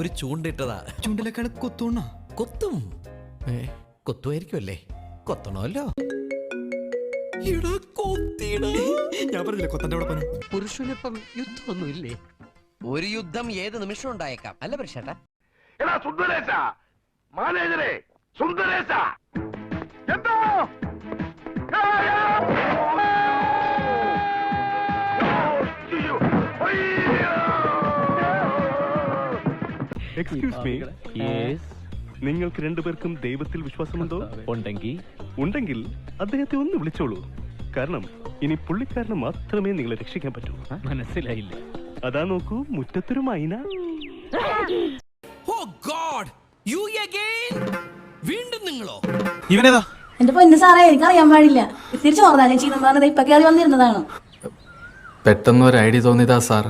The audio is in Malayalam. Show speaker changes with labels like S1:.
S1: ഒരു ചൂണ്ടിട്ടതാ.
S2: ചൂണ്ടിലേക്കാൾ കൊത്തൂണ.
S1: കൊത്തും. കൊത്തുമായിരിക്കുമല്ലേ? കൊത്തണമല്ലോ.
S2: ഞാൻ പറഞ്ഞില്ലേ കൊത്തന്റെ അവിടെ പണി.
S3: പുരുഷനിപ്പം യുദ്ധമൊന്നുമില്ലേ?
S4: ഒരു യുദ്ധം ഏത് നിമിഷം ഉണ്ടായേക്കാം, അല്ല പരിഷേട്ടാ?
S5: എടാ സുന്ദരേശ, മാനേജരെ സുന്ദരേശ, എന്താ
S6: എക്സ്ക്യൂസ് മീ, നിങ്ങൾക്ക് രണ്ടുപേർക്കും ദൈവത്തിൽ വിശ്വാസമുണ്ടോ? ഉണ്ടെങ്കിൽ അദ്ദേഹത്തെ ഒന്ന് വിളിച്ചോളൂ. കാരണം ഇനി പുള്ളിക്കാരന് മാത്രമേ നിങ്ങളെ രക്ഷിക്കാൻ പറ്റൂ.
S3: മനസ്സിലായില്ല.
S6: അതാ നോക്കൂ, മുറ്റത്തൊരു മൈന.
S1: Oh God! You again? വീണ്ടും നിങ്ങളോ?
S2: ഇവനേതാ?
S7: എന്റെ പൊന്നു സാറേ, എനിക്കറിയാൻ പാടില്ല. തിരിച്ചു ഓർന്നാലും ചെയ്യുന്ന ഇപ്പൊ കയറി വന്നിരുന്നതാണ്.
S8: പെട്ടെന്ന് ഒരു ഐഡിയ തോന്നിയതാ സാർ.